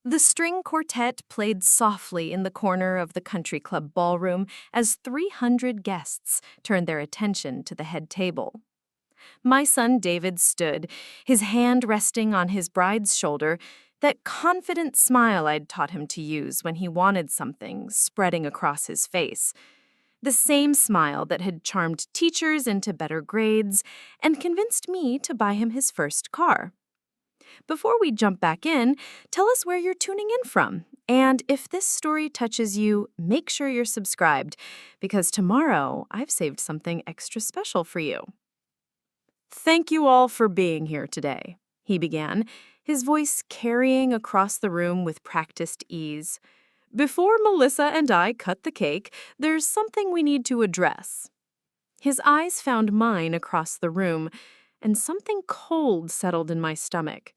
The string quartet played softly in the corner of the country club ballroom as 300 guests turned their attention to the head table. My son David stood, his hand resting on his bride's shoulder, that confident smile I'd taught him to use when he wanted something spreading across his face. The same smile that had charmed teachers into better grades and convinced me to buy him his first car. Before we jump back in, tell us where you're tuning in from. And if this story touches you, make sure you're subscribed, because tomorrow I've saved something extra special for you. Thank you all for being here today, he began, his voice carrying across the room with practiced ease. Before Melissa and I cut the cake, there's something we need to address. His eyes found mine across the room, and something cold settled in my stomach.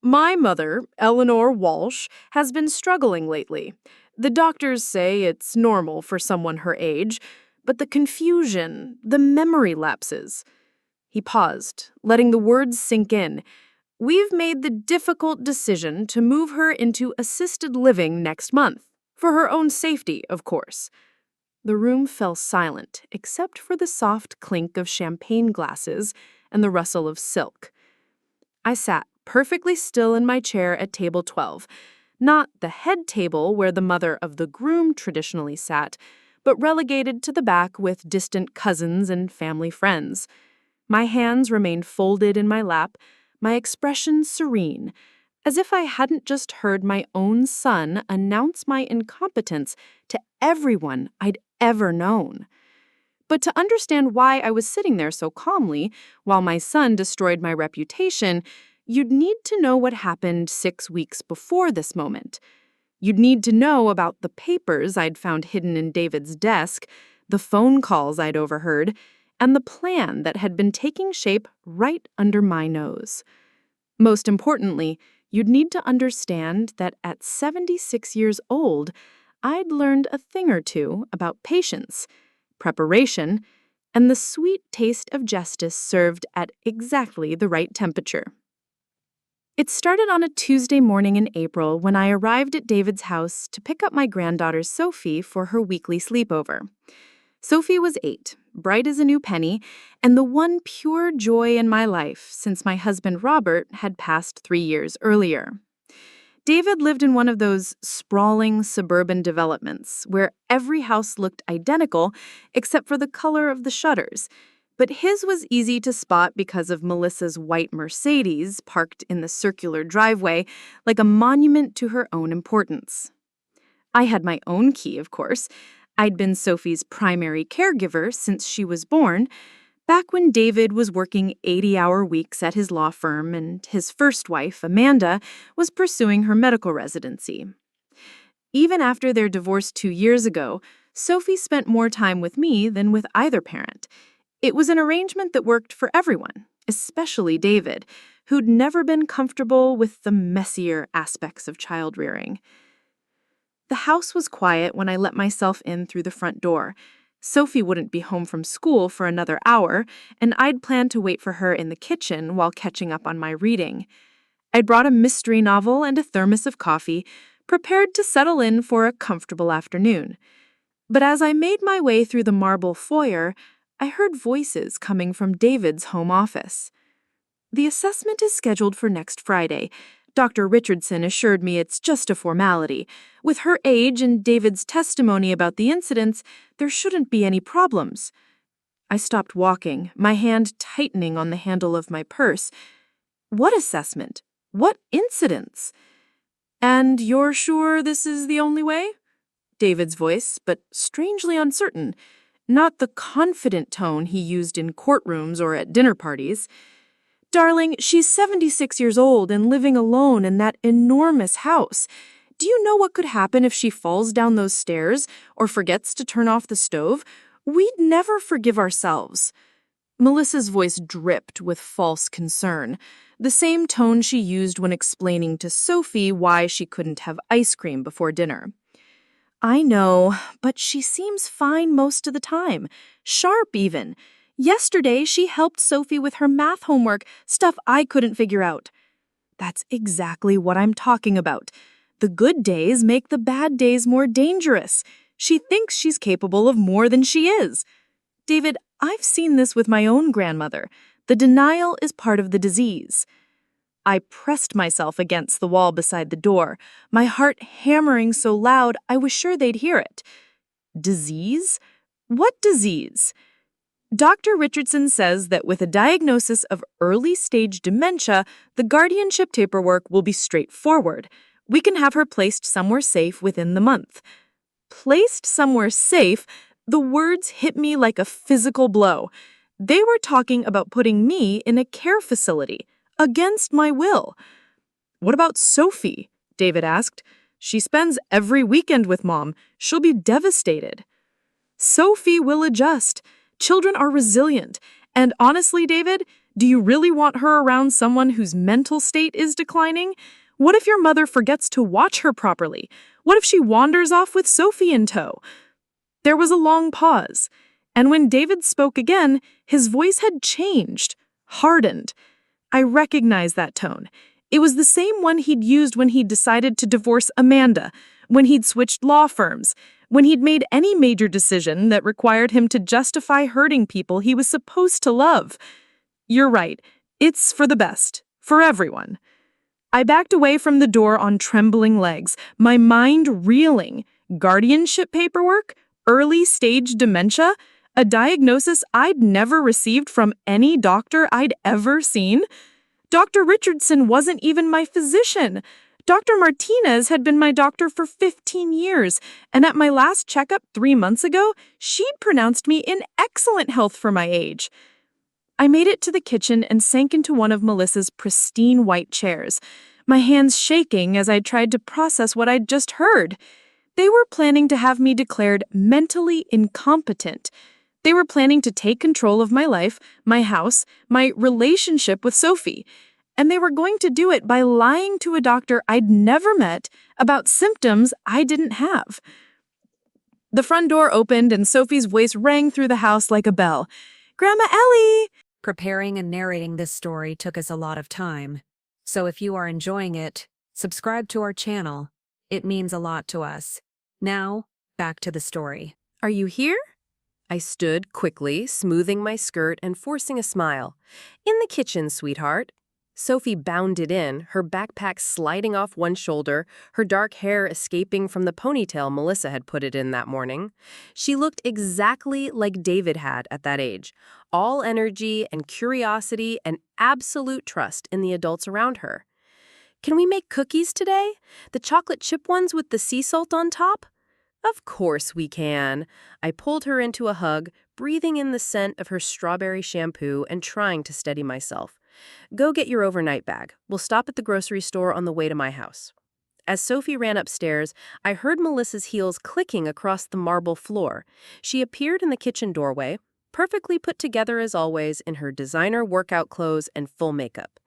My mother, Eleanor Walsh, has been struggling lately. The doctors say it's normal for someone her age, but the confusion, the memory lapses. He paused, letting the words sink in. We've made the difficult decision to move her into assisted living next month, for her own safety, of course. The room fell silent, except for the soft clink of champagne glasses and the rustle of silk. I sat perfectly still in my chair at table 12, not the head table where the mother of the groom traditionally sat, but relegated to the back with distant cousins and family friends. My hands remained folded in my lap, my expression serene, as if I hadn't just heard my own son announce my incompetence to everyone I'd ever known. But to understand why I was sitting there so calmly while my son destroyed my reputation, you'd need to know what happened 6 weeks before this moment. You'd need to know about the papers I'd found hidden in David's desk, the phone calls I'd overheard, and the plan that had been taking shape right under my nose. Most importantly, you'd need to understand that at 76 years old, I'd learned a thing or two about patience, preparation, and the sweet taste of justice served at exactly the right temperature. It started on a Tuesday morning in April when I arrived at David's house to pick up my granddaughter Sophie for her weekly sleepover. Sophie was 8, bright as a new penny, and the one pure joy in my life since my husband Robert had passed 3 years earlier. David lived in one of those sprawling suburban developments where every house looked identical except for the color of the shutters, but his was easy to spot because of Melissa's white Mercedes parked in the circular driveway like a monument to her own importance. I had my own key, of course. I'd been Sophie's primary caregiver since she was born, back when David was working 80-hour weeks at his law firm and his first wife, Amanda, was pursuing her medical residency. Even after their divorce 2 years ago, Sophie spent more time with me than with either parent. It was an arrangement that worked for everyone, especially David, who'd never been comfortable with the messier aspects of child-rearing. The house was quiet when I let myself in through the front door. Sophie wouldn't be home from school for another hour, and I'd planned to wait for her in the kitchen while catching up on my reading. I'd brought a mystery novel and a thermos of coffee, prepared to settle in for a comfortable afternoon. But as I made my way through the marble foyer, I heard voices coming from David's home office. The assessment is scheduled for next Friday. Dr. Richardson assured me it's just a formality. With her age and David's testimony about the incidents, there shouldn't be any problems. I stopped walking, my hand tightening on the handle of my purse. What assessment? What incidents? And you're sure this is the only way? David's voice, but strangely uncertain. Not the confident tone he used in courtrooms or at dinner parties. Darling, she's 76 years old and living alone in that enormous house. Do you know what could happen if she falls down those stairs or forgets to turn off the stove? We'd never forgive ourselves. Melissa's voice dripped with false concern, the same tone she used when explaining to Sophie why she couldn't have ice cream before dinner. I know, but she seems fine most of the time, sharp even. Yesterday, she helped Sophie with her math homework, stuff I couldn't figure out. That's exactly what I'm talking about. The good days make the bad days more dangerous. She thinks she's capable of more than she is. David, I've seen this with my own grandmother. The denial is part of the disease. I pressed myself against the wall beside the door, my heart hammering so loud I was sure they'd hear it. Disease? What disease? Dr. Richardson says that with a diagnosis of early-stage dementia, the guardianship paperwork will be straightforward. We can have her placed somewhere safe within the month. Placed somewhere safe? The words hit me like a physical blow. They were talking about putting me in a care facility, against my will. What about Sophie? David asked. She spends every weekend with Mom. She'll be devastated. Sophie will adjust. Children are resilient. And honestly, David, do you really want her around someone whose mental state is declining? What if your mother forgets to watch her properly? What if she wanders off with Sophie in tow? There was a long pause, and when David spoke again, his voice had changed, hardened. I recognized that tone. It was the same one he'd used when he'd decided to divorce Amanda, when he'd switched law firms, when he'd made any major decision that required him to justify hurting people he was supposed to love. You're right. It's for the best. For everyone. I backed away from the door on trembling legs, my mind reeling. Guardianship paperwork? Early-stage dementia? A diagnosis I'd never received from any doctor I'd ever seen? Dr. Richardson wasn't even my physician. Dr. Martinez had been my doctor for 15 years, and at my last checkup 3 months ago, she'd pronounced me in excellent health for my age. I made it to the kitchen and sank into one of Melissa's pristine white chairs, my hands shaking as I tried to process what I'd just heard. They were planning to have me declared mentally incompetent. They were planning to take control of my life, my house, my relationship with Sophie. And they were going to do it by lying to a doctor I'd never met about symptoms I didn't have. The front door opened and Sophie's voice rang through the house like a bell. "Grandma Ellie!" Preparing and narrating this story took us a lot of time. So if you are enjoying it, subscribe to our channel. It means a lot to us. Now, back to the story. Are you here? I stood quickly, smoothing my skirt and forcing a smile. In the kitchen, sweetheart. Sophie bounded in, her backpack sliding off one shoulder, her dark hair escaping from the ponytail Melissa had put it in that morning. She looked exactly like David had at that age, all energy and curiosity and absolute trust in the adults around her. Can we make cookies today? The chocolate chip ones with the sea salt on top? Of course we can. I pulled her into a hug, breathing in the scent of her strawberry shampoo and trying to steady myself. Go get your overnight bag. We'll stop at the grocery store on the way to my house. As Sophie ran upstairs, I heard Melissa's heels clicking across the marble floor. She appeared in the kitchen doorway, perfectly put together as always in her designer workout clothes and full makeup.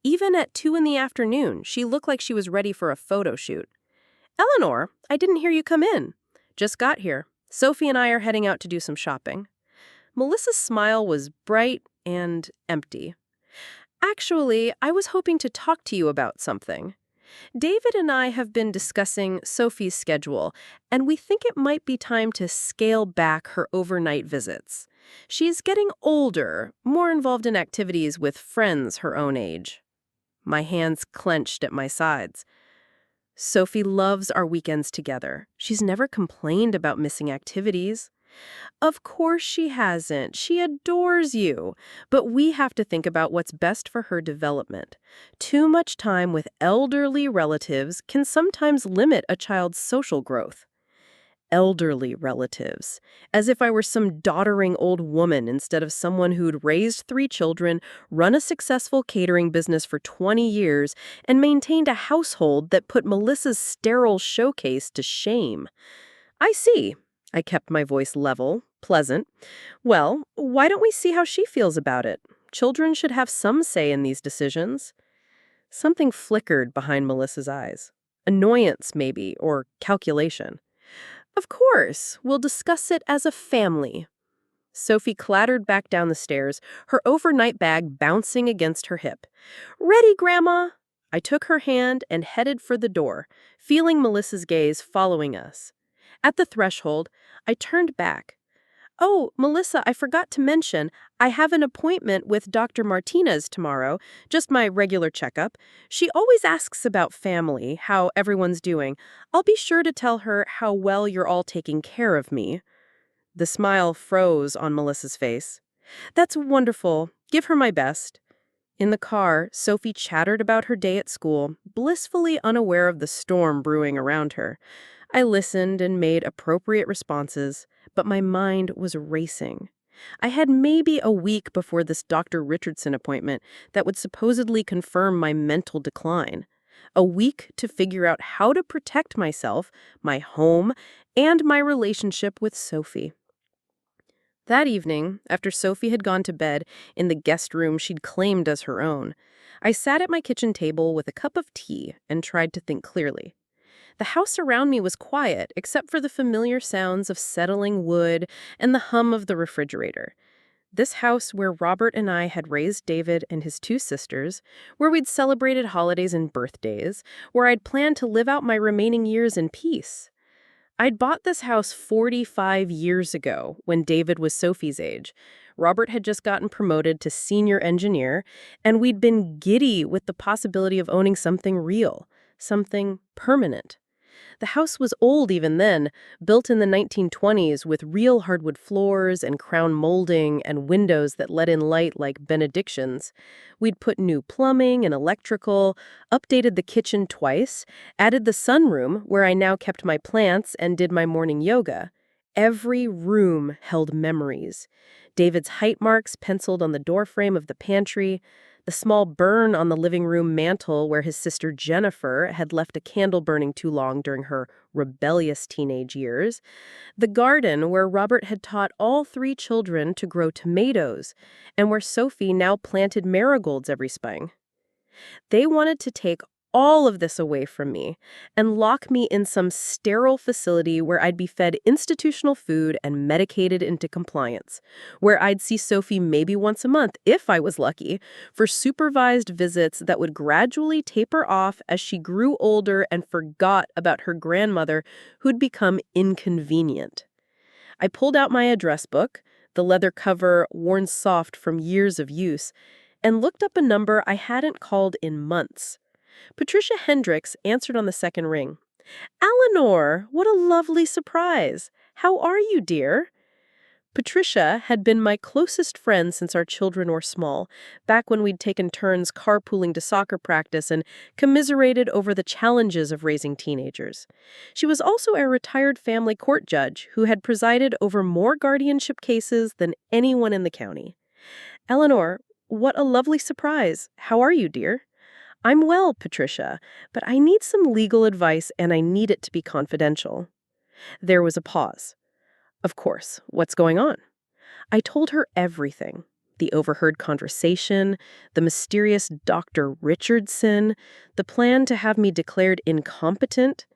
Even at 2 in the afternoon, she looked like she was ready for a photo shoot. "Eleanor, I didn't hear you come in." "Just got here. Sophie and I are heading out to do some shopping." Melissa's smile was bright and empty. "Actually, I was hoping to talk to you about something. David and I have been discussing Sophie's schedule, and we think it might be time to scale back her overnight visits. She's getting older, more involved in activities with friends her own age." My hands clenched at my sides. "Sophie loves our weekends together. She's never complained about missing activities." "Of course she hasn't. She adores you. But we have to think about what's best for her development. Too much time with elderly relatives can sometimes limit a child's social growth." Elderly relatives. As if I were some doddering old woman instead of someone who'd raised 3 children, run a successful catering business for 20 years, and maintained a household that put Melissa's sterile showcase to shame. "I see." I kept my voice level, pleasant. "Well, why don't we see how she feels about it? Children should have some say in these decisions." Something flickered behind Melissa's eyes. Annoyance, maybe, or calculation. "Of course, we'll discuss it as a family." Sophie clattered back down the stairs, her overnight bag bouncing against her hip. "Ready, Grandma?" I took her hand and headed for the door, feeling Melissa's gaze following us. At the threshold, I turned back. "Oh, Melissa, I forgot to mention, I have an appointment with Dr. Martinez tomorrow, just my regular checkup. She always asks about family, how everyone's doing. I'll be sure to tell her how well you're all taking care of me." The smile froze on Melissa's face. "That's wonderful. Give her my best." In the car, Sophie chattered about her day at school, blissfully unaware of the storm brewing around her. I listened and made appropriate responses, but my mind was racing. I had maybe a week before this Dr. Richardson appointment that would supposedly confirm my mental decline. A week to figure out how to protect myself, my home, and my relationship with Sophie. That evening, after Sophie had gone to bed in the guest room she'd claimed as her own, I sat at my kitchen table with a cup of tea and tried to think clearly. The house around me was quiet, except for the familiar sounds of settling wood and the hum of the refrigerator. This house where Robert and I had raised David and his two sisters, where we'd celebrated holidays and birthdays, where I'd planned to live out my remaining years in peace. I'd bought this house 45 years ago when David was Sophie's age. Robert had just gotten promoted to senior engineer, and we'd been giddy with the possibility of owning something real, something permanent. The house was old even then, built in the 1920s with real hardwood floors and crown molding and windows that let in light like benedictions. We'd put new plumbing and electrical, updated the kitchen twice, added the sunroom where I now kept my plants and did my morning yoga. Every room held memories. David's height marks penciled on the doorframe of the pantry, the small burn on the living room mantel where his sister Jennifer had left a candle burning too long during her rebellious teenage years, the garden where Robert had taught all three children to grow tomatoes, and where Sophie now planted marigolds every spring. They wanted to take all of this away from me and lock me in some sterile facility where I'd be fed institutional food and medicated into compliance, where I'd see Sophie maybe once a month, if I was lucky, for supervised visits that would gradually taper off as she grew older and forgot about her grandmother who'd become inconvenient. I pulled out my address book, the leather cover worn soft from years of use, and looked up a number I hadn't called in months. Patricia Hendricks answered on the second ring. "Eleanor, what a lovely surprise. How are you, dear?" Patricia had been my closest friend since our children were small, back when we'd taken turns carpooling to soccer practice and commiserated over the challenges of raising teenagers. She was also a retired family court judge who had presided over more guardianship cases than anyone in the county. "Eleanor, what a lovely surprise. How are you, dear?" "I'm well, Patricia, but I need some legal advice and I need it to be confidential." There was a pause. "Of course. What's going on?" I told her everything. The overheard conversation, the mysterious Dr. Richardson, the plan to have me declared incompetent.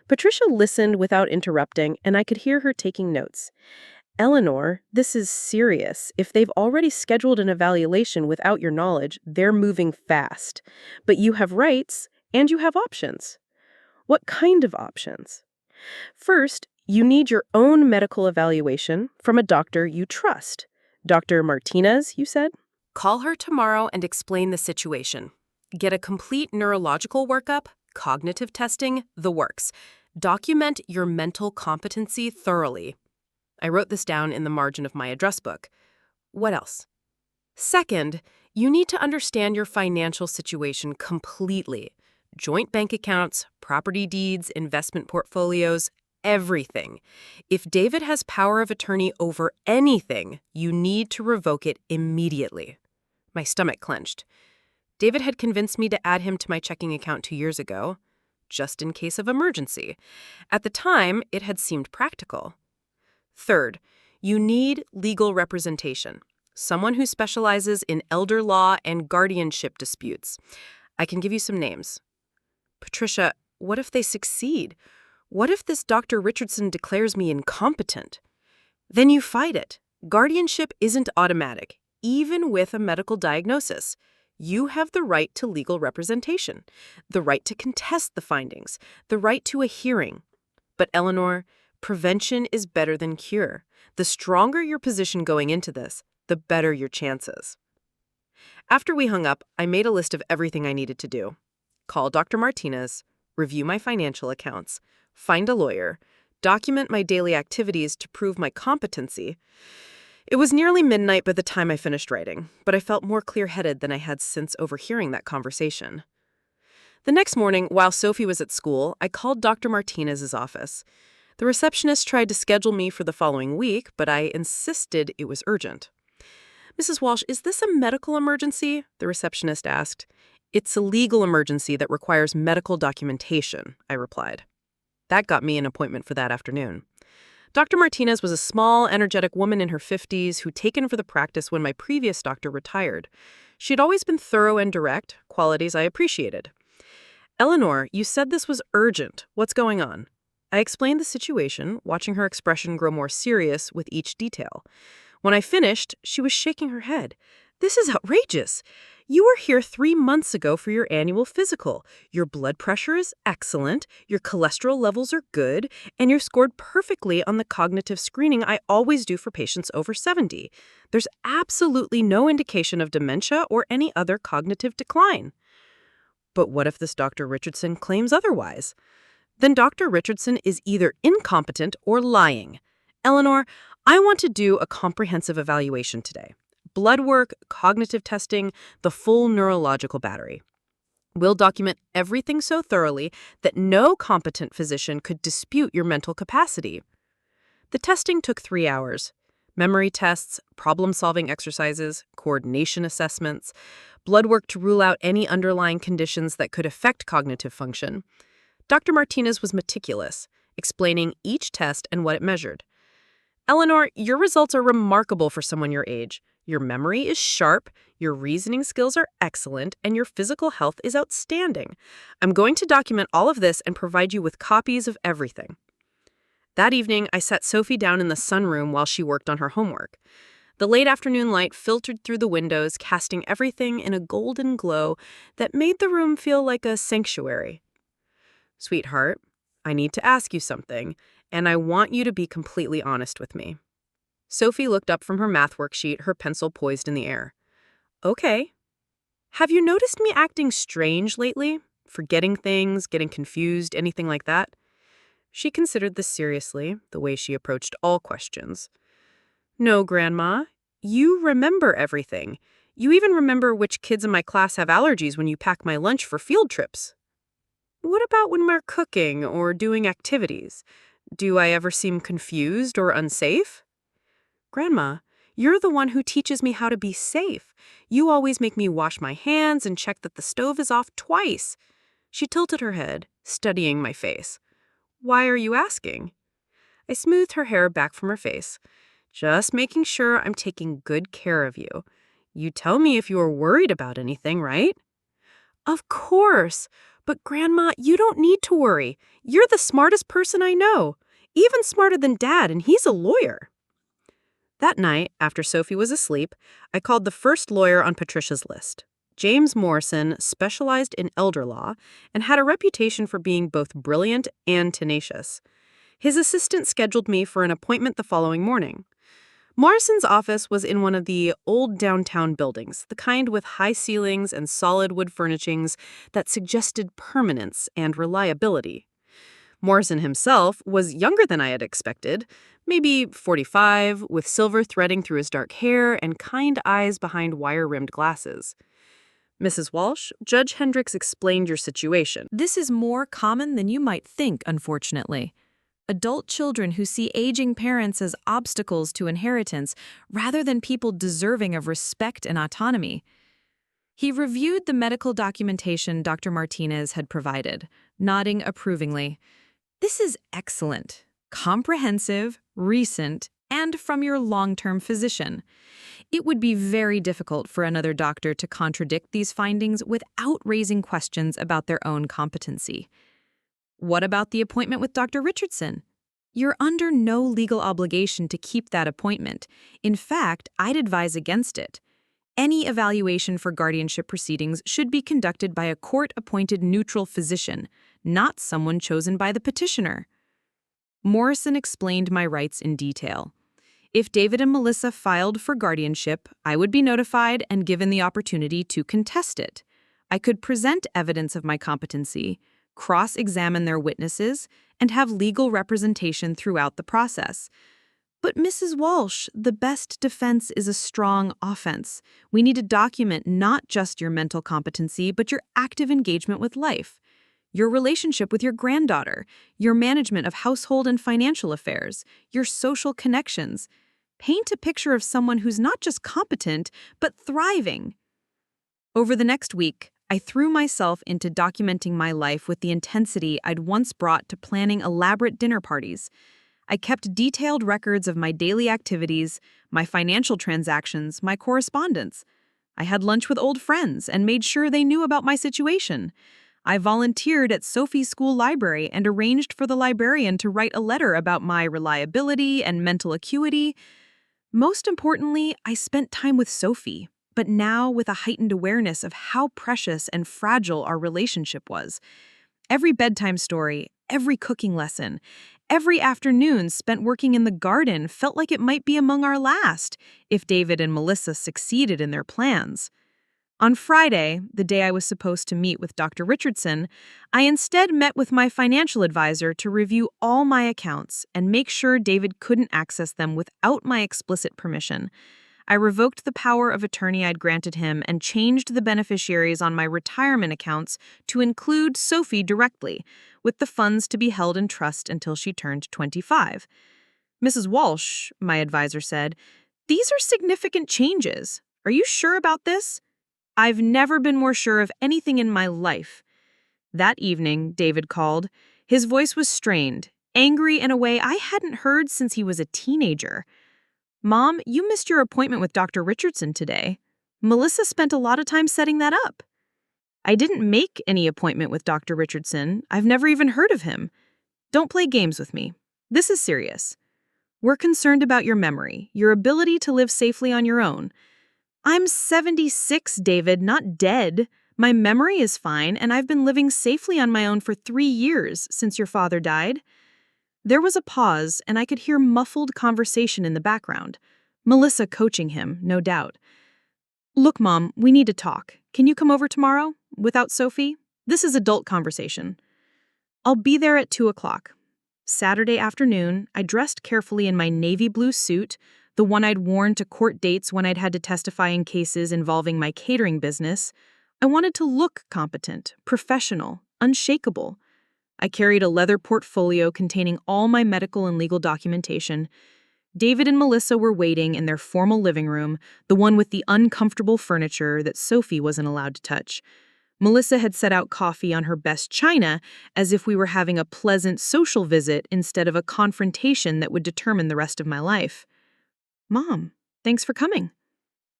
Patricia listened without interrupting, and I could hear her taking notes. "Eleanor, this is serious. If they've already scheduled an evaluation without your knowledge, they're moving fast. But you have rights, and you have options." "What kind of options?" "First, you need your own medical evaluation from a doctor you trust. Dr. Martinez, you said?" Call her tomorrow and explain the situation. Get a complete neurological workup, cognitive testing, the works. Document your mental competency thoroughly. I wrote this down in the margin of my address book. What else? Second, you need to understand your financial situation completely. Joint bank accounts, property deeds, investment portfolios, everything. If David has power of attorney over anything, you need to revoke it immediately. My stomach clenched. David had convinced me to add him to my checking account 2 years ago, just in case of emergency. At the time, it had seemed practical. Third, you need legal representation, someone who specializes in elder law and guardianship disputes. I can give you some names. Patricia, what if they succeed? What if this Dr. Richardson declares me incompetent? Then you fight it. Guardianship isn't automatic, even with a medical diagnosis. You have the right to legal representation, the right to contest the findings, the right to a hearing. But Eleanor, prevention is better than cure. The stronger your position going into this, the better your chances. After we hung up, I made a list of everything I needed to do. Call Dr. Martinez, review my financial accounts, find a lawyer, document my daily activities to prove my competency. It was nearly midnight by the time I finished writing, but I felt more clear-headed than I had since overhearing that conversation. The next morning, while Sophie was at school, I called Dr. Martinez's office. The receptionist tried to schedule me for the following week, but I insisted it was urgent. "Mrs. Walsh, is this a medical emergency?" the receptionist asked. "It's a legal emergency that requires medical documentation," I replied. That got me an appointment for that afternoon. Dr. Martinez was a small, energetic woman in her 50s who'd taken over the practice when my previous doctor retired. She'd always been thorough and direct, qualities I appreciated. "Eleanor, you said this was urgent. What's going on?" I explained the situation, watching her expression grow more serious with each detail. When I finished, she was shaking her head. "This is outrageous. You were here 3 months ago for your annual physical. Your blood pressure is excellent, your cholesterol levels are good, and you're scored perfectly on the cognitive screening I always do for patients over 70. There's absolutely no indication of dementia or any other cognitive decline." But what if this Dr. Richardson claims otherwise? Then Dr. Richardson is either incompetent or lying. "Eleanor, I want to do a comprehensive evaluation today. Blood work, cognitive testing, the full neurological battery. We'll document everything so thoroughly that no competent physician could dispute your mental capacity." The testing took 3 hours. Memory tests, problem-solving exercises, coordination assessments, blood work to rule out any underlying conditions that could affect cognitive function. Dr. Martinez was meticulous, explaining each test and what it measured. "Eleanor, your results are remarkable for someone your age. Your memory is sharp, your reasoning skills are excellent, and your physical health is outstanding. I'm going to document all of this and provide you with copies of everything." That evening, I sat Sophie down in the sunroom while she worked on her homework. The late afternoon light filtered through the windows, casting everything in a golden glow that made the room feel like a sanctuary. "Sweetheart, I need to ask you something, and I want you to be completely honest with me." Sophie looked up from her math worksheet, her pencil poised in the air. "Okay. Have you noticed me acting strange lately? Forgetting things, getting confused, anything like that?" She considered this seriously, the way she approached all questions. "No, Grandma. You remember everything. You even remember which kids in my class have allergies when you pack my lunch for field trips. What about when we're cooking or doing activities? Do I ever seem confused or unsafe?" "Grandma, you're the one who teaches me how to be safe. You always make me wash my hands and check that the stove is off twice." She tilted her head, studying my face. "Why are you asking?" I smoothed her hair back from her face. "Just making sure I'm taking good care of you. You tell me if you are worried about anything, right?" "Of course. But Grandma, you don't need to worry. You're the smartest person I know. Even smarter than Dad, and he's a lawyer." That night, after Sophie was asleep, I called the first lawyer on Patricia's list. James Morrison specialized in elder law and had a reputation for being both brilliant and tenacious. His assistant scheduled me for an appointment the following morning. Morrison's office was in one of the old downtown buildings, the kind with high ceilings and solid wood furnishings that suggested permanence and reliability. Morrison himself was younger than I had expected, maybe 45, with silver threading through his dark hair and kind eyes behind wire-rimmed glasses. "Mrs. Walsh, Judge Hendricks explained your situation." This is more common than you might think, unfortunately. Adult children who see aging parents as obstacles to inheritance rather than people deserving of respect and autonomy. He reviewed the medical documentation Dr. Martinez had provided, nodding approvingly. "This is excellent, comprehensive, recent, and from your long-term physician. It would be very difficult for another doctor to contradict these findings without raising questions about their own competency." "What about the appointment with Dr. Richardson?" "You're under no legal obligation to keep that appointment. In fact, I'd advise against it. Any evaluation for guardianship proceedings should be conducted by a court-appointed neutral physician, not someone chosen by the petitioner. Morrison explained my rights in detail. If David and Melissa filed for guardianship, I would be notified and given the opportunity to contest it. I could present evidence of my competency, cross-examine their witnesses, and have legal representation throughout the process. But Mrs. Walsh, the best defense is a strong offense. We need to document not just your mental competency, but your active engagement with life, your relationship with your granddaughter, your management of household and financial affairs, your social connections. Paint a picture of someone who's not just competent, but thriving. Over the next week, I threw myself into documenting my life with the intensity I'd once brought to planning elaborate dinner parties. I kept detailed records of my daily activities, my financial transactions, my correspondence. I had lunch with old friends and made sure they knew about my situation. I volunteered at Sophie's school library and arranged for the librarian to write a letter about my reliability and mental acuity. Most importantly, I spent time with Sophie, but now with a heightened awareness of how precious and fragile our relationship was. Every bedtime story, every cooking lesson, every afternoon spent working in the garden felt like it might be among our last if David and Melissa succeeded in their plans. On Friday, the day I was supposed to meet with Dr. Richardson, I instead met with my financial advisor to review all my accounts and make sure David couldn't access them without my explicit permission. I revoked the power of attorney I'd granted him and changed the beneficiaries on my retirement accounts to include Sophie directly, with the funds to be held in trust until she turned 25. Mrs. Walsh, my advisor said, "These are significant changes. Are you sure about this?" "I've never been more sure of anything in my life." That evening, David called. His voice was strained, angry in a way I hadn't heard since he was a teenager. "Mom, you missed your appointment with Dr. Richardson today. Melissa spent a lot of time setting that up." "I didn't make any appointment with Dr. Richardson. I've never even heard of him." "Don't play games with me. This is serious. We're concerned about your memory, your ability to live safely on your own." "I'm 76, David, not dead. My memory is fine, and I've been living safely on my own for 3 years since your father died." There was a pause, and I could hear muffled conversation in the background. Melissa coaching him, no doubt. "Look, Mom, we need to talk. Can you come over tomorrow? Without Sophie? This is adult conversation." "I'll be there at 2 o'clock. Saturday afternoon, I dressed carefully in my navy blue suit, the one I'd worn to court dates when I'd had to testify in cases involving my catering business. I wanted to look competent, professional, unshakable. I carried a leather portfolio containing all my medical and legal documentation. David and Melissa were waiting in their formal living room, the one with the uncomfortable furniture that Sophie wasn't allowed to touch. Melissa had set out coffee on her best china, as if we were having a pleasant social visit instead of a confrontation that would determine the rest of my life. "Mom, thanks for coming."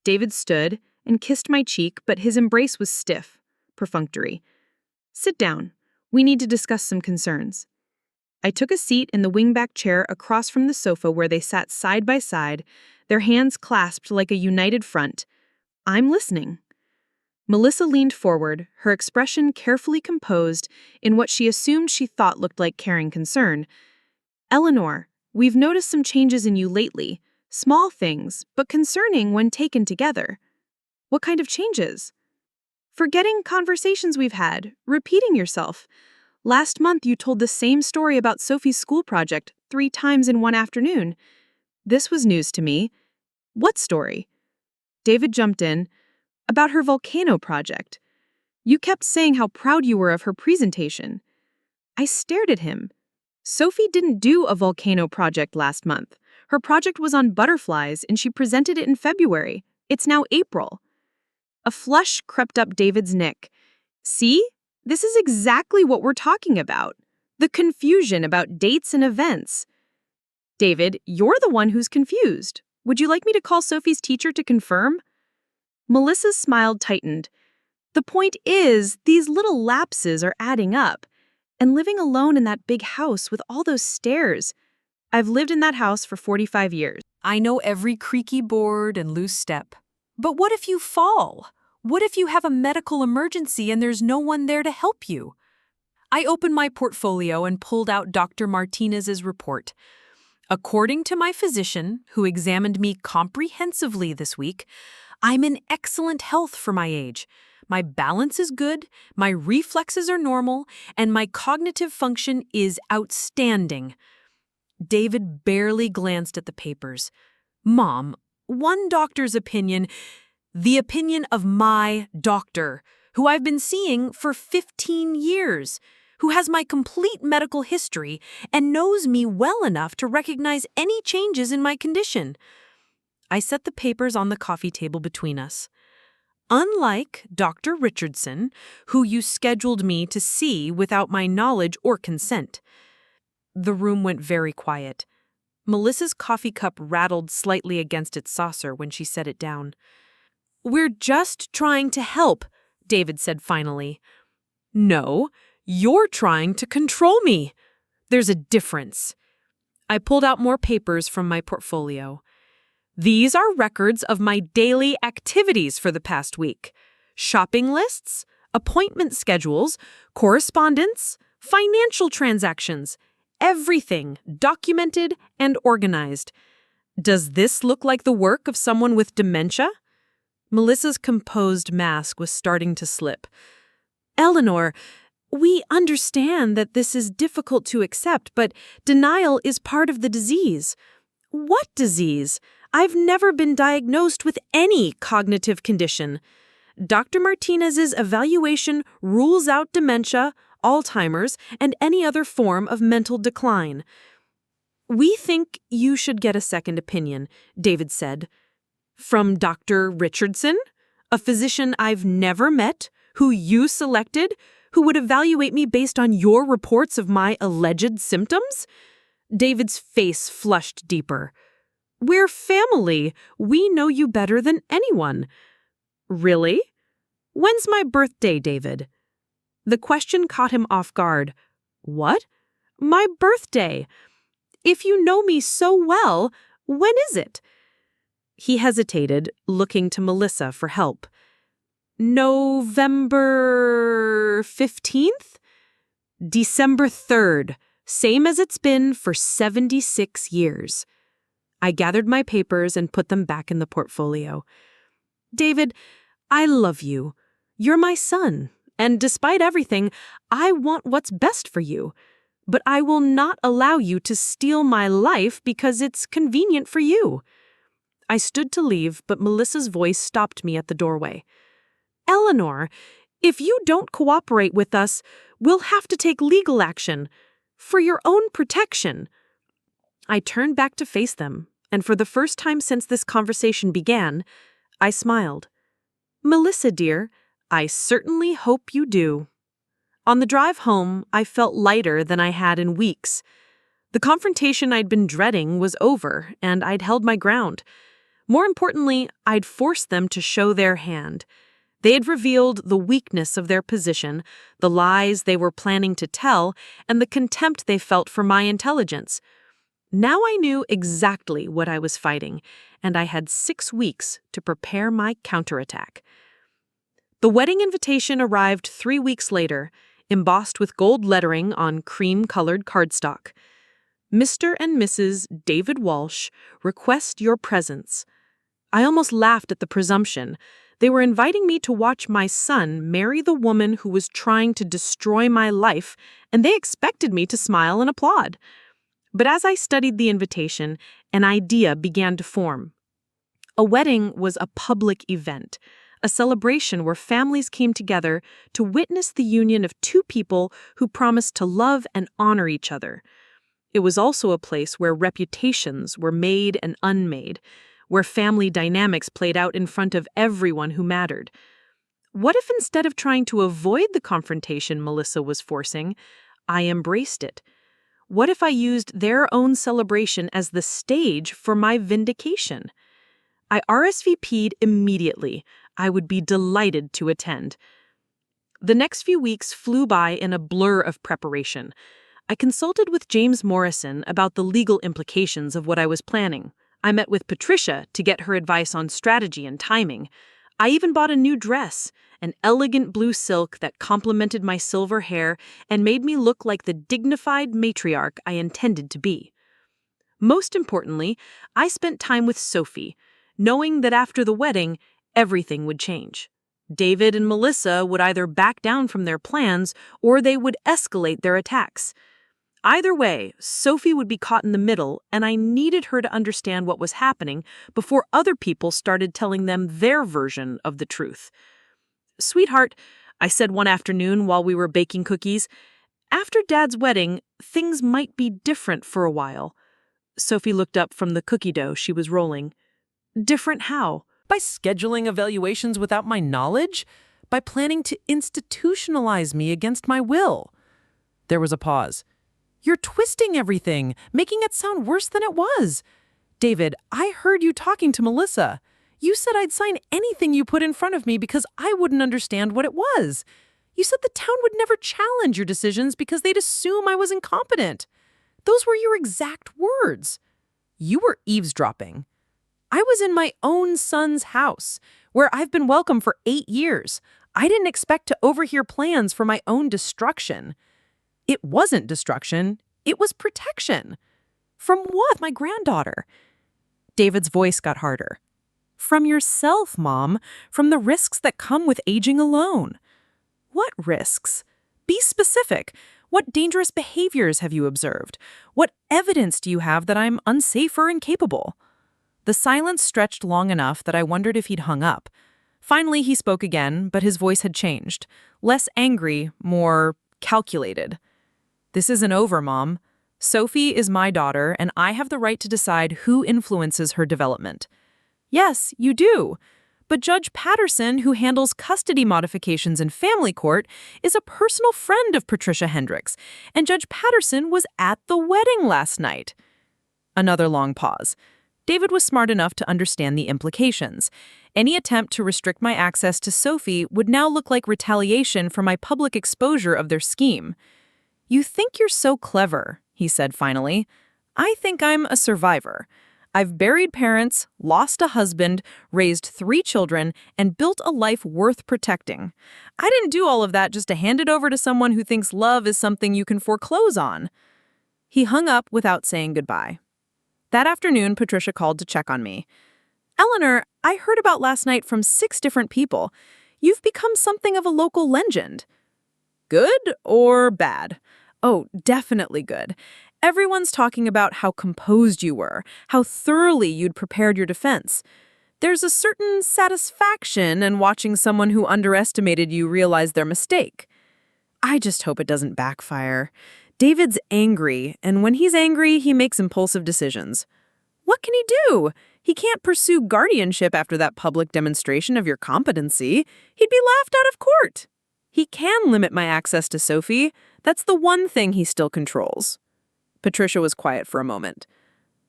David stood and kissed my cheek, but his embrace was stiff, perfunctory. "Sit down. We need to discuss some concerns." I took a seat in the wingback chair across from the sofa where they sat side by side, their hands clasped like a united front. "I'm listening." Melissa leaned forward, her expression carefully composed in what she assumed she thought looked like caring concern. "Eleanor, we've noticed some changes in you lately. Small things, but concerning when taken together." "What kind of changes?" "Forgetting conversations we've had, repeating yourself. Last month you told the same story about Sophie's school project 3 times in one afternoon." This was news to me. "What story?" David jumped in. "About her volcano project. You kept saying how proud you were of her presentation." I stared at him. "Sophie didn't do a volcano project last month. Her project was on butterflies, and she presented it in February. It's now April." A flush crept up David's neck. "See? This is exactly what we're talking about. The confusion about dates and events." "David, you're the one who's confused. Would you like me to call Sophie's teacher to confirm?" Melissa's smile tightened. "The point is, these little lapses are adding up. And living alone in that big house with all those stairs. I've lived in that house for 45 years. I know every creaky board and loose step. But what if you fall? What if you have a medical emergency and there's no one there to help you? I opened my portfolio and pulled out Dr. Martinez's report. According to my physician, who examined me comprehensively this week, I'm in excellent health for my age. My balance is good, my reflexes are normal, and my cognitive function is outstanding. David barely glanced at the papers. Mom, one doctor's opinion, the opinion of my doctor, who I've been seeing for 15 years, who has my complete medical history and knows me well enough to recognize any changes in my condition. I set the papers on the coffee table between us. Unlike Dr. Richardson, who you scheduled me to see without my knowledge or consent. The room went very quiet. Melissa's coffee cup rattled slightly against its saucer when she set it down. "We're just trying to help," David said finally. "No, you're trying to control me. There's a difference." I pulled out more papers from my portfolio. "These are records of my daily activities for the past week. Shopping lists, appointment schedules, correspondence, financial transactions, everything documented and organized. Does this look like the work of someone with dementia?" Melissa's composed mask was starting to slip. "Eleanor, we understand that this is difficult to accept, but denial is part of the disease." "What disease? I've never been diagnosed with any cognitive condition. Dr. Martinez's evaluation rules out dementia, Alzheimer's, and any other form of mental decline." "We think you should get a second opinion," David said. "From Dr. Richardson, a physician I've never met, who you selected, who would evaluate me based on your reports of my alleged symptoms?" David's face flushed deeper. "We're family. We know you better than anyone." "Really? When's my birthday, David?" The question caught him off guard. "What?" "My birthday. If you know me so well, when is it?" He hesitated, looking to Melissa for help. "November 15th? December 3rd, same as it's been for 76 years. I gathered my papers and put them back in the portfolio. "David, I love you. You're my son, and despite everything, I want what's best for you. But I will not allow you to steal my life because it's convenient for you." I stood to leave, but Melissa's voice stopped me at the doorway. "Eleanor, if you don't cooperate with us, we'll have to take legal action. For your own protection." I turned back to face them, and for the first time since this conversation began, I smiled. "Melissa, dear, I certainly hope you do." On the drive home, I felt lighter than I had in weeks. The confrontation I'd been dreading was over, and I'd held my ground. More importantly, I'd forced them to show their hand. They had revealed the weakness of their position, the lies they were planning to tell, and the contempt they felt for my intelligence. Now I knew exactly what I was fighting, and I had 6 weeks to prepare my counterattack. The wedding invitation arrived 3 weeks later, embossed with gold lettering on cream-colored cardstock. "Mr. and Mrs. David Walsh request your presence." I almost laughed at the presumption. They were inviting me to watch my son marry the woman who was trying to destroy my life, and they expected me to smile and applaud. But as I studied the invitation, an idea began to form. A wedding was a public event, a celebration where families came together to witness the union of two people who promised to love and honor each other. It was also a place where reputations were made and unmade, where family dynamics played out in front of everyone who mattered. What if instead of trying to avoid the confrontation Melissa was forcing, I embraced it? What if I used their own celebration as the stage for my vindication? I RSVP'd immediately. I would be delighted to attend. The next few weeks flew by in a blur of preparation. I consulted with James Morrison about the legal implications of what I was planning. I met with Patricia to get her advice on strategy and timing. I even bought a new dress, an elegant blue silk that complemented my silver hair and made me look like the dignified matriarch I intended to be. Most importantly, I spent time with Sophie, knowing that after the wedding, everything would change. David and Melissa would either back down from their plans or they would escalate their attacks. Either way, Sophie would be caught in the middle, and I needed her to understand what was happening before other people started telling them their version of the truth. "Sweetheart," I said one afternoon while we were baking cookies, "after Dad's wedding, things might be different for a while." Sophie looked up from the cookie dough she was rolling. "Different how?" By scheduling evaluations without my knowledge? By planning to institutionalize me against my will? There was a pause. You're twisting everything, making it sound worse than it was. David, I heard you talking to Melissa. You said I'd sign anything you put in front of me because I wouldn't understand what it was. You said the town would never challenge your decisions because they'd assume I was incompetent. Those were your exact words. You were eavesdropping. I was in my own son's house, where I've been welcome for 8 years. I didn't expect to overhear plans for my own destruction. It wasn't destruction. It was protection. From what, my granddaughter? David's voice got harder. From yourself, Mom. From the risks that come with aging alone. What risks? Be specific. What dangerous behaviors have you observed? What evidence do you have that I'm unsafe or incapable? The silence stretched long enough that I wondered if he'd hung up. Finally, he spoke again, but his voice had changed. Less angry, more calculated. "This isn't over, Mom. Sophie is my daughter, and I have the right to decide who influences her development." "Yes, you do. But Judge Patterson, who handles custody modifications in family court, is a personal friend of Patricia Hendricks, and Judge Patterson was at the wedding last night." Another long pause. David was smart enough to understand the implications. Any attempt to restrict my access to Sophie would now look like retaliation for my public exposure of their scheme. "You think you're so clever," he said finally. "I think I'm a survivor. I've buried parents, lost a husband, raised 3 children, and built a life worth protecting. I didn't do all of that just to hand it over to someone who thinks love is something you can foreclose on." He hung up without saying goodbye. That afternoon, Patricia called to check on me. "Eleanor, I heard about last night from 6 different people. You've become something of a local legend." "Good or bad?" "Oh, definitely good. Everyone's talking about how composed you were, how thoroughly you'd prepared your defense. There's a certain satisfaction in watching someone who underestimated you realize their mistake. I just hope it doesn't backfire. David's angry, and when he's angry, he makes impulsive decisions. What can he do? He can't pursue guardianship after that public demonstration of your competency. He'd be laughed out of court. He can limit my access to Sophie. That's the one thing he still controls." Patricia was quiet for a moment.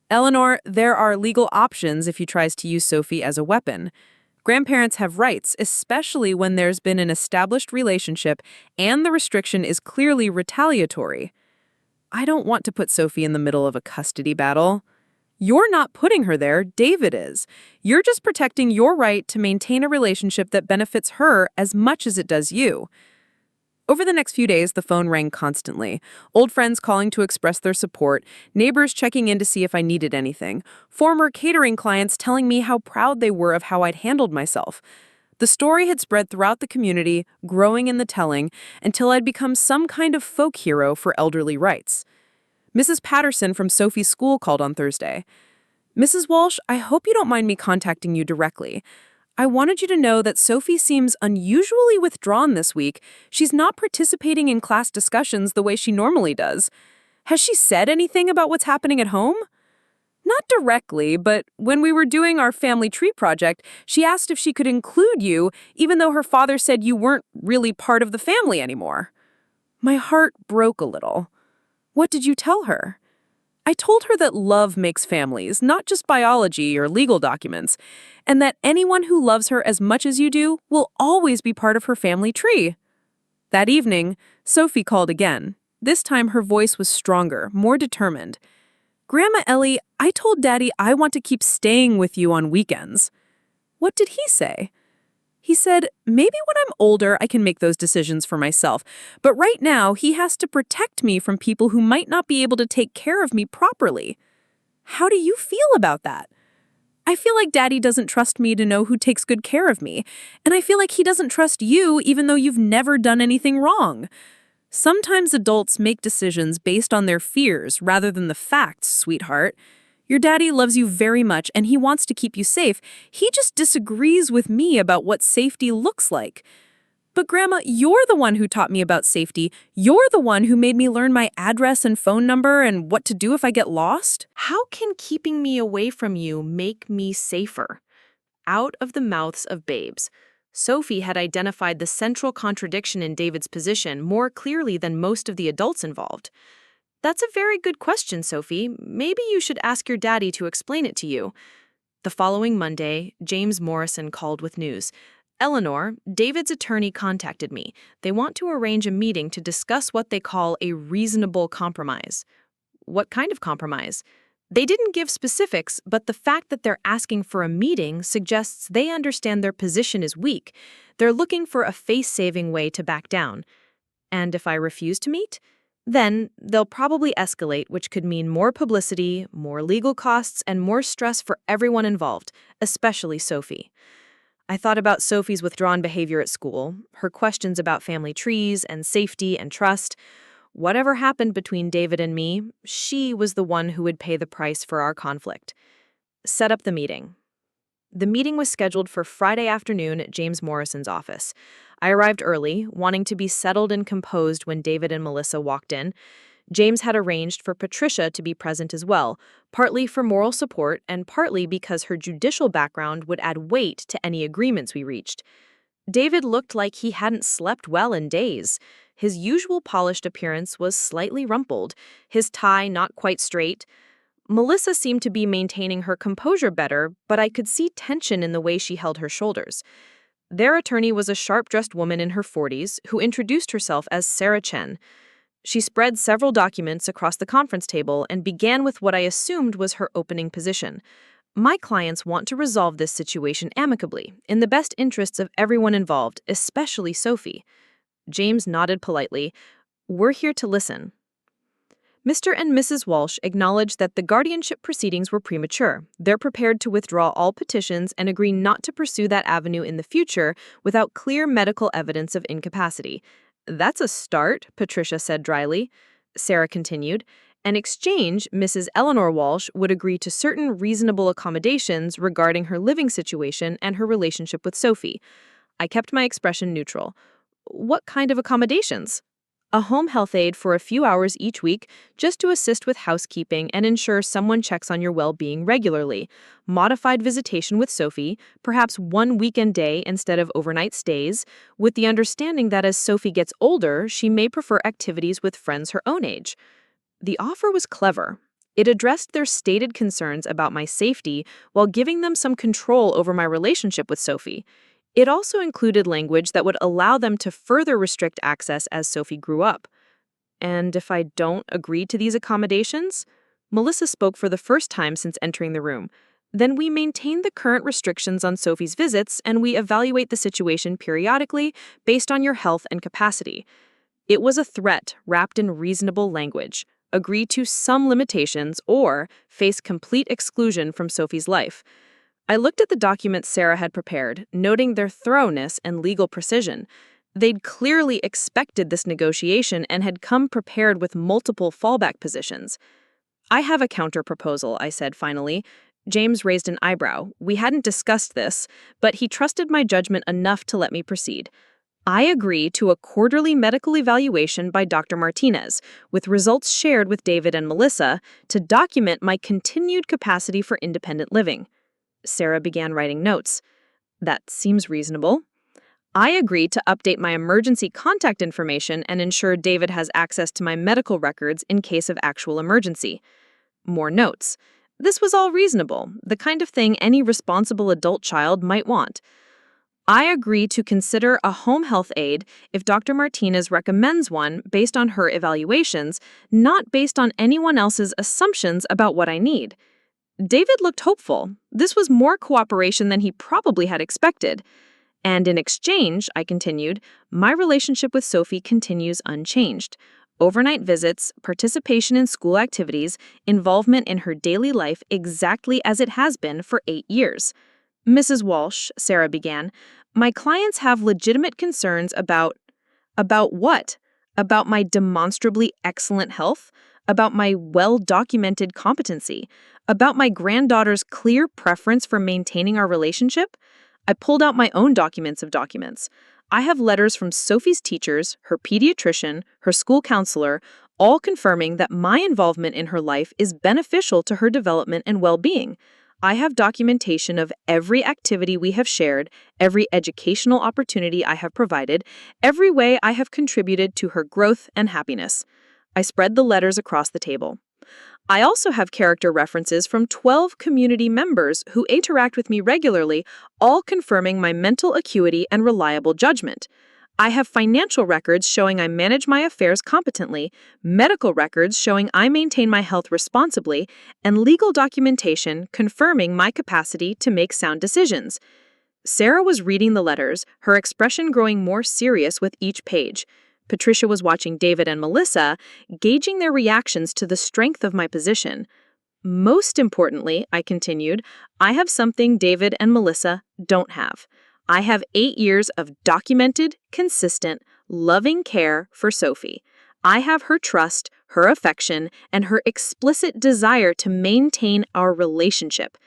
"Eleanor, there are legal options if he tries to use Sophie as a weapon. Grandparents have rights, especially when there's been an established relationship and the restriction is clearly retaliatory. I don't want to put Sophie in the middle of a custody battle. You're not putting her there, David is. You're just protecting your right to maintain a relationship that benefits her as much as it does you." Over the next few days, the phone rang constantly. Old friends calling to express their support, neighbors checking in to see if I needed anything, former catering clients telling me how proud they were of how I'd handled myself. The story had spread throughout the community, growing in the telling, until I'd become some kind of folk hero for elderly rights. Mrs. Patterson from Sophie's school called on Thursday. "Mrs. Walsh, I hope you don't mind me contacting you directly. I wanted you to know that Sophie seems unusually withdrawn this week. She's not participating in class discussions the way she normally does. Has she said anything about what's happening at home?" "Not directly, but when we were doing our family tree project, she asked if she could include you, even though her father said you weren't really part of the family anymore." My heart broke a little. "What did you tell her?" "I told her that love makes families, not just biology or legal documents, and that anyone who loves her as much as you do will always be part of her family tree." That evening, Sophie called again. This time her voice was stronger, more determined. Grandma Ellie, I told Daddy I want to keep staying with you on weekends. What did he say? He said, maybe when I'm older, I can make those decisions for myself. But right now, he has to protect me from people who might not be able to take care of me properly. How do you feel about that? I feel like Daddy doesn't trust me to know who takes good care of me. And I feel like he doesn't trust you even though you've never done anything wrong. Sometimes adults make decisions based on their fears rather than the facts, sweetheart. Your daddy loves you very much and he wants to keep you safe. He just disagrees with me about what safety looks like. But Grandma, you're the one who taught me about safety. You're the one who made me learn my address and phone number and what to do if I get lost. How can keeping me away from you make me safer? Out of the mouths of babes. Sophie had identified the central contradiction in David's position more clearly than most of the adults involved. That's a very good question, Sophie. Maybe you should ask your daddy to explain it to you. The following Monday, James Morrison called with news. Eleanor, David's attorney, contacted me. They want to arrange a meeting to discuss what they call a reasonable compromise. What kind of compromise? They didn't give specifics, but the fact that they're asking for a meeting suggests they understand their position is weak. They're looking for a face-saving way to back down. And if I refuse to meet? Then they'll probably escalate, which could mean more publicity, more legal costs, and more stress for everyone involved, especially Sophie. I thought about Sophie's withdrawn behavior at school, her questions about family trees and safety and trust. Whatever happened between David and me, she was the one who would pay the price for our conflict. Set up the meeting. The meeting was scheduled for Friday afternoon at James Morrison's office. I arrived early, wanting to be settled and composed when David and Melissa walked in. James had arranged for Patricia to be present as well, partly for moral support and partly because her judicial background would add weight to any agreements we reached. David looked like he hadn't slept well in days. His usual polished appearance was slightly rumpled, his tie not quite straight. Melissa seemed to be maintaining her composure better, but I could see tension in the way she held her shoulders. Their attorney was a sharp-dressed woman in her 40s who introduced herself as Sarah Chen. She spread several documents across the conference table and began with what I assumed was her opening position. My clients want to resolve this situation amicably, in the best interests of everyone involved, especially Sophie. James nodded politely. We're here to listen. Mr. and Mrs. Walsh acknowledged that the guardianship proceedings were premature. They're prepared to withdraw all petitions and agree not to pursue that avenue in the future without clear medical evidence of incapacity. That's a start, Patricia said dryly. Sarah continued. In exchange, Mrs. Eleanor Walsh would agree to certain reasonable accommodations regarding her living situation and her relationship with Sophie. I kept my expression neutral. What kind of accommodations? A home health aide for a few hours each week just to assist with housekeeping and ensure someone checks on your well-being regularly. Modified visitation with Sophie, perhaps one weekend day instead of overnight stays, with the understanding that as Sophie gets older, she may prefer activities with friends her own age. The offer was clever. It addressed their stated concerns about my safety while giving them some control over my relationship with Sophie. It also included language that would allow them to further restrict access as Sophie grew up. And if I don't agree to these accommodations? Melissa spoke for the first time since entering the room. Then we maintain the current restrictions on Sophie's visits and we evaluate the situation periodically based on your health and capacity. It was a threat wrapped in reasonable language. Agree to some limitations or face complete exclusion from Sophie's life. I looked at the documents Sarah had prepared, noting their thoroughness and legal precision. They'd clearly expected this negotiation and had come prepared with multiple fallback positions. I have a counter-proposal, I said finally. James raised an eyebrow. We hadn't discussed this, but he trusted my judgment enough to let me proceed. I agree to a quarterly medical evaluation by Dr. Martinez, with results shared with David and Melissa to document my continued capacity for independent living. Sarah began writing notes. That seems reasonable. I agree to update my emergency contact information and ensure David has access to my medical records in case of actual emergency. More notes. This was all reasonable, the kind of thing any responsible adult child might want. I agree to consider a home health aide if Dr. Martinez recommends one based on her evaluations, not based on anyone else's assumptions about what I need. David looked hopeful. This was more cooperation than he probably had expected. And in exchange, I continued, my relationship with Sophie continues unchanged. Overnight visits, participation in school activities, involvement in her daily life exactly as it has been for 8 years. Mrs. Walsh, Sarah began, my clients have legitimate concerns about what? About my demonstrably excellent health? About my well-documented competency? About my granddaughter's clear preference for maintaining our relationship? I pulled out my own documents of documents. I have letters from Sophie's teachers, her pediatrician, her school counselor, all confirming that my involvement in her life is beneficial to her development and well-being. I have documentation of every activity we have shared, every educational opportunity I have provided, every way I have contributed to her growth and happiness. I spread the letters across the table. I also have character references from 12 community members who interact with me regularly, all confirming my mental acuity and reliable judgment. I have financial records showing I manage my affairs competently, medical records showing I maintain my health responsibly, and legal documentation confirming my capacity to make sound decisions. Sarah was reading the letters, her expression growing more serious with each page. Patricia was watching David and Melissa, gauging their reactions to the strength of my position. Most importantly, I continued, I have something David and Melissa don't have. I have 8 years of documented, consistent, loving care for Sophie. I have her trust, her affection, and her explicit desire to maintain our relationship.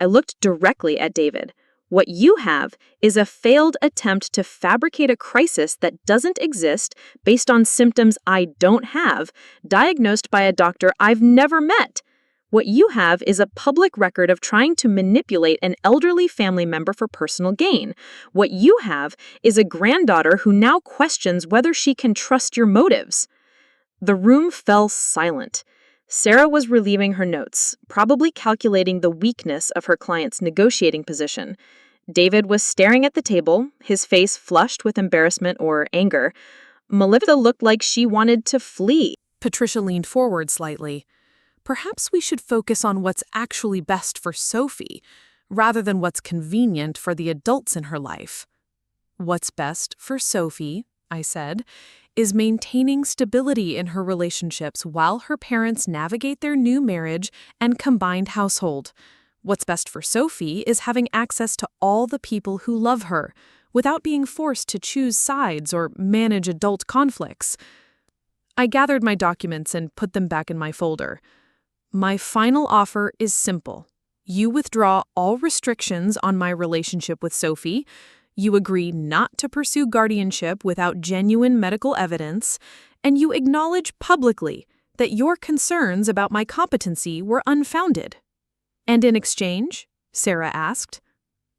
I looked directly at David. What you have is a failed attempt to fabricate a crisis that doesn't exist based on symptoms I don't have, diagnosed by a doctor I've never met. What you have is a public record of trying to manipulate an elderly family member for personal gain. What you have is a granddaughter who now questions whether she can trust your motives. The room fell silent. Sarah was relieving her notes, probably calculating the weakness of her client's negotiating position. David was staring at the table, his face flushed with embarrassment or anger. Melissa looked like she wanted to flee. Patricia leaned forward slightly. Perhaps we should focus on what's actually best for Sophie, rather than what's convenient for the adults in her life. What's best for Sophie, I said, is maintaining stability in her relationships while her parents navigate their new marriage and combined household. What's best for Sophie is having access to all the people who love her, without being forced to choose sides or manage adult conflicts. I gathered my documents and put them back in my folder. My final offer is simple. You withdraw all restrictions on my relationship with Sophie. You agree not to pursue guardianship without genuine medical evidence, and you acknowledge publicly that your concerns about my competency were unfounded. And in exchange? Sarah asked.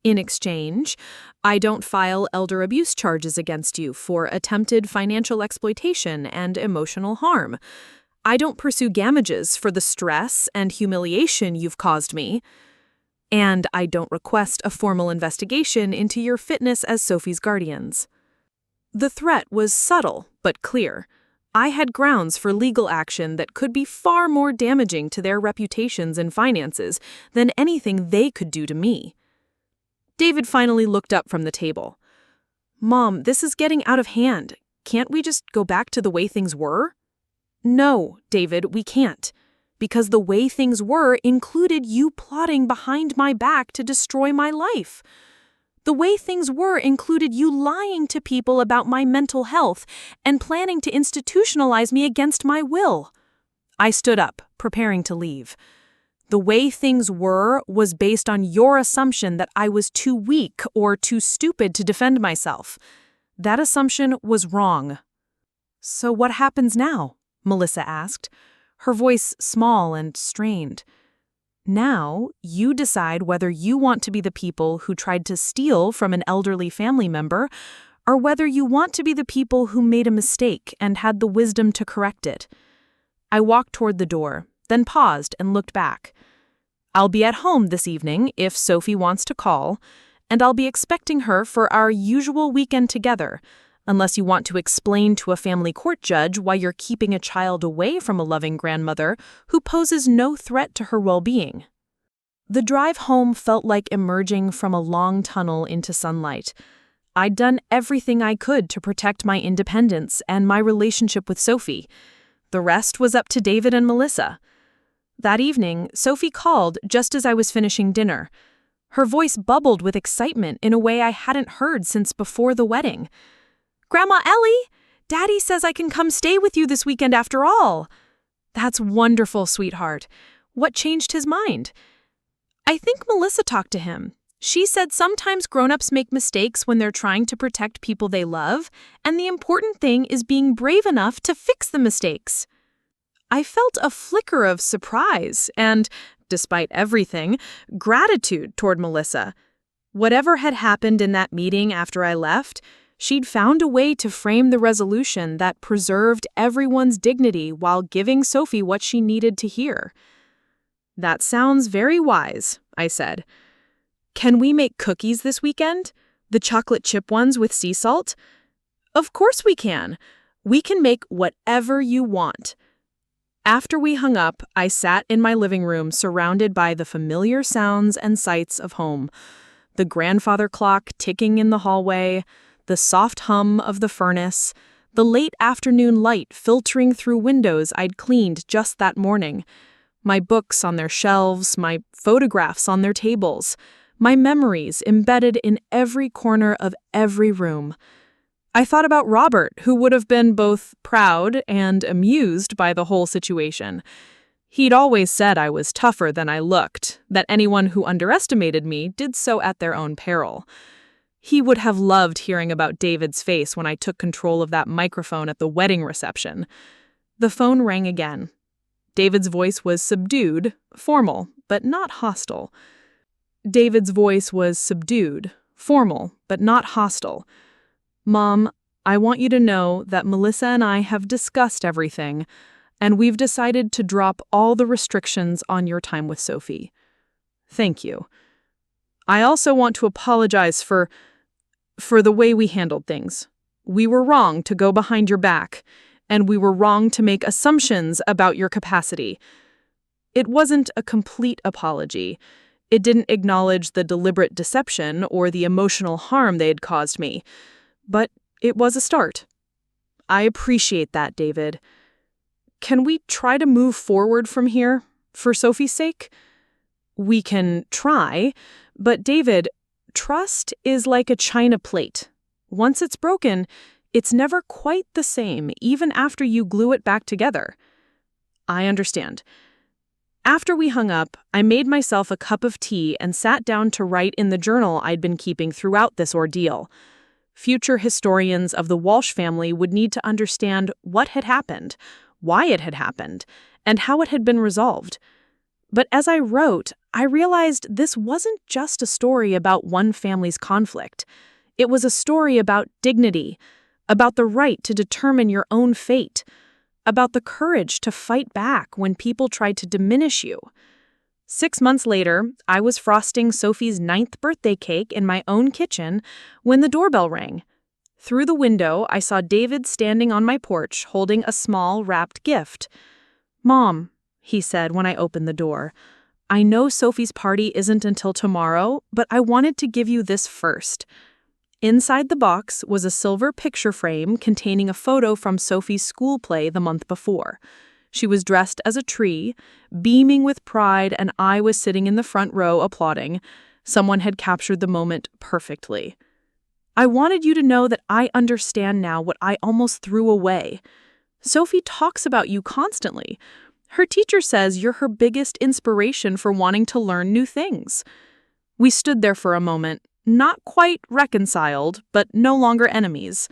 In exchange, I don't file elder abuse charges against you for attempted financial exploitation and emotional harm. I don't pursue damages for the stress and humiliation you've caused me. And I don't request a formal investigation into your fitness as Sophie's guardians. The threat was subtle but clear. I had grounds for legal action that could be far more damaging to their reputations and finances than anything they could do to me. David finally looked up from the table. Mom, this is getting out of hand. Can't we just go back to the way things were? No, David, we can't. Because the way things were included you plotting behind my back to destroy my life. The way things were included you lying to people about my mental health and planning to institutionalize me against my will. I stood up, preparing to leave. The way things were was based on your assumption that I was too weak or too stupid to defend myself. That assumption was wrong. So what happens now? Melissa asked, her voice small and strained. Now, you decide whether you want to be the people who tried to steal from an elderly family member, or whether you want to be the people who made a mistake and had the wisdom to correct it. I walked toward the door, then paused and looked back. I'll be at home this evening if Sophie wants to call, and I'll be expecting her for our usual weekend together, unless you want to explain to a family court judge why you're keeping a child away from a loving grandmother who poses no threat to her well-being. The drive home felt like emerging from a long tunnel into sunlight. I'd done everything I could to protect my independence and my relationship with Sophie. The rest was up to David and Melissa. That evening, Sophie called just as I was finishing dinner. Her voice bubbled with excitement in a way I hadn't heard since before the wedding. "Grandma Ellie, Daddy says I can come stay with you this weekend after all." "That's wonderful, sweetheart. What changed his mind?" "I think Melissa talked to him. She said sometimes grown-ups make mistakes when they're trying to protect people they love, and the important thing is being brave enough to fix the mistakes." I felt a flicker of surprise and, despite everything, gratitude toward Melissa. Whatever had happened in that meeting after I left, she'd found a way to frame the resolution that preserved everyone's dignity while giving Sophie what she needed to hear. "That sounds very wise," I said. "Can we make cookies this weekend? The chocolate chip ones with sea salt?" "Of course we can. We can make whatever you want." After we hung up, I sat in my living room surrounded by the familiar sounds and sights of home. The grandfather clock ticking in the hallway, the soft hum of the furnace, the late afternoon light filtering through windows I'd cleaned just that morning, my books on their shelves, my photographs on their tables, my memories embedded in every corner of every room. I thought about Robert, who would have been both proud and amused by the whole situation. He'd always said I was tougher than I looked, that anyone who underestimated me did so at their own peril. He would have loved hearing about David's face when I took control of that microphone at the wedding reception. The phone rang again. David's voice was subdued, formal, but not hostile. "Mom, I want you to know that Melissa and I have discussed everything, and we've decided to drop all the restrictions on your time with Sophie. Thank you. I also want to apologize for the way we handled things. We were wrong to go behind your back, and we were wrong to make assumptions about your capacity." It wasn't a complete apology. It didn't acknowledge the deliberate deception or the emotional harm they had caused me. But it was a start. "I appreciate that, David. Can we try to move forward from here, for Sophie's sake?" "We can try, but David, trust is like a china plate. Once it's broken, it's never quite the same, even after you glue it back together." "I understand." After we hung up, I made myself a cup of tea and sat down to write in the journal I'd been keeping throughout this ordeal. Future historians of the Walsh family would need to understand what had happened, why it had happened, and how it had been resolved. But as I wrote, I realized this wasn't just a story about one family's conflict. It was a story about dignity, about the right to determine your own fate, about the courage to fight back when people tried to diminish you. 6 months later, I was frosting Sophie's 9th birthday cake in my own kitchen when the doorbell rang. Through the window, I saw David standing on my porch holding a small wrapped gift. "Mom," he said when I opened the door, "I know Sophie's party isn't until tomorrow, but I wanted to give you this first." Inside the box was a silver picture frame containing a photo from Sophie's school play the month before. She was dressed as a tree, beaming with pride, and I was sitting in the front row applauding. Someone had captured the moment perfectly. "I wanted you to know that I understand now what I almost threw away. Sophie talks about you constantly. Her teacher says you're her biggest inspiration for wanting to learn new things." We stood there for a moment, not quite reconciled, but no longer enemies.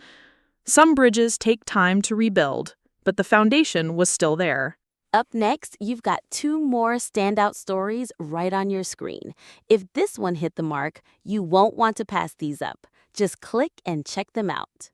Some bridges take time to rebuild, but the foundation was still there. Up next, you've got 2 more standout stories right on your screen. If this one hit the mark, you won't want to pass these up. Just click and check them out.